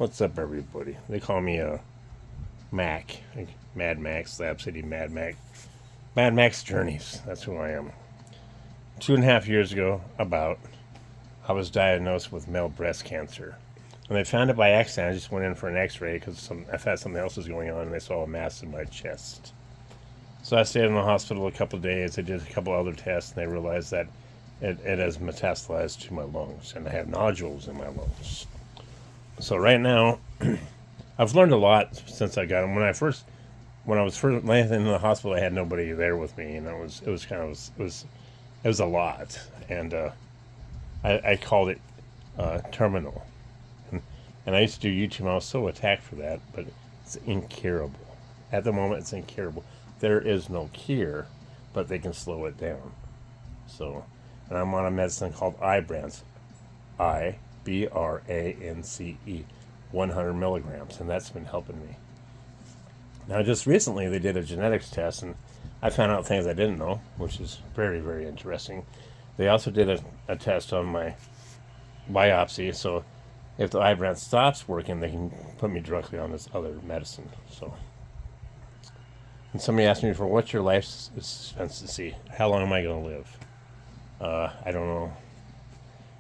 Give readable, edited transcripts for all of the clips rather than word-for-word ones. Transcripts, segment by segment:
What's up, everybody? They call me Mac, like Mad Max, Slab City Mad Mac, Mad Max Journeys. That's who I am. 2.5 years ago, I was diagnosed with male breast cancer. When they found it by accident, I just went in for an X-ray because I thought something else was going on, and they saw a mass in my chest. So I stayed in the hospital a couple of days. They did a couple other tests, and they realized that it has metastasized to my lungs, and I have nodules in my lungs. So right now, I've learned a lot since I got them. When I was first laying in the hospital, I had nobody there with me, and it was a lot, and I called it terminal, and I used to do YouTube. I was so attacked for that, but it's incurable. At the moment, it's incurable. There is no cure, but they can slow it down. So, and I'm on a medicine called Ibrance, IBRANCE, 100 milligrams, and that's been helping me. Now, just recently, they did a genetics test, and I found out things I didn't know, which is very, very interesting. They also did a test on my biopsy, so if the Ibrance stops working, they can put me directly on this other medicine. So, and somebody asked me for what's your life expectancy? How long am I going to live? I don't know.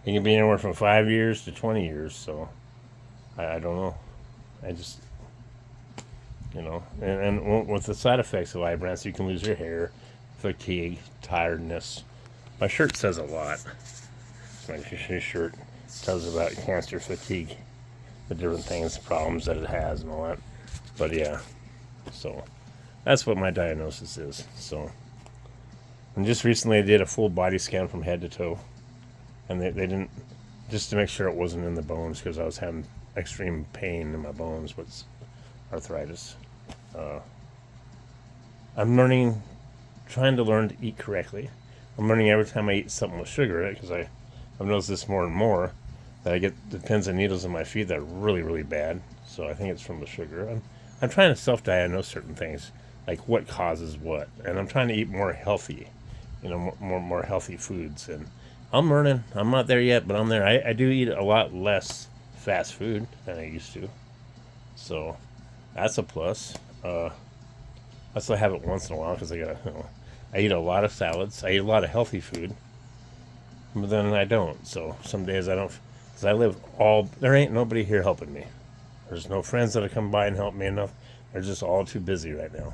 It can be anywhere from 5 years to 20 years, so I don't know. I just, and with the side effects of Ibrance, you can lose your hair, fatigue, tiredness. My shirt says a lot. My shirt tells about cancer, fatigue, the different things, problems that it has, and all that. But yeah, so that's what my diagnosis is. So, and just recently I did a full body scan from head to toe, and they didn't, just to make sure it wasn't in the bones, because I was having extreme pain in my bones with arthritis. I'm trying to learn to eat correctly. I'm learning every time I eat something with sugar in it, because I've noticed this more and more, that I get the pins and needles in my feet that are really, really bad. So I think it's from the sugar. I'm trying to self-diagnose certain things, like what causes what, and I'm trying to eat more healthy, more healthy foods. And I'm learning. I'm not there yet, but I'm there. I do eat a lot less fast food than I used to, so that's a plus. I still have it once in a while because I eat a lot of salads. I eat a lot of healthy food, but then I don't. So some days I don't, because there ain't nobody here helping me. There's no friends that have come by and help me enough. They're just all too busy right now,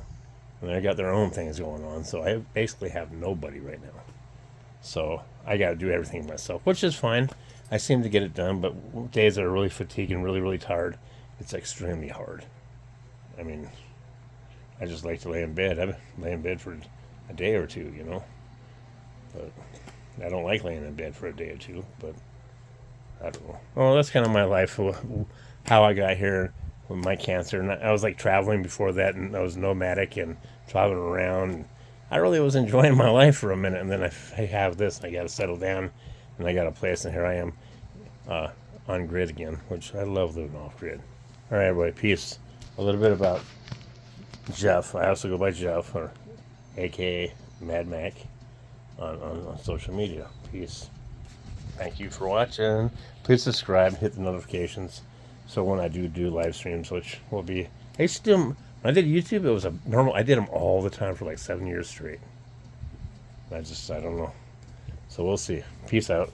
and they got their own things going on. So I basically have nobody right now. So I got to do everything myself, which is fine. I seem to get it done, but days that are really fatigued and really, really tired, it's extremely hard. I mean, I just like to lay in bed. I lay in bed for a day or two, But I don't like laying in bed for a day or two, but I don't know. Well, that's kind of my life, how I got here with my cancer. And I was like traveling before that, and I was nomadic and traveling around. And I really was enjoying my life for a minute, and then I have this, and I got to settle down, and I got a place, and here I am on grid again, which I love living off grid. All right, everybody, peace. A little bit about Jeff. I also go by Jeff, or AKA Mad Mac, on social media. Peace. Thank you for watching. Please subscribe, hit the notifications, so when I do live streams, which will be, when I did YouTube, it was I did them all the time for like 7 years straight. I don't know. So we'll see. Peace out.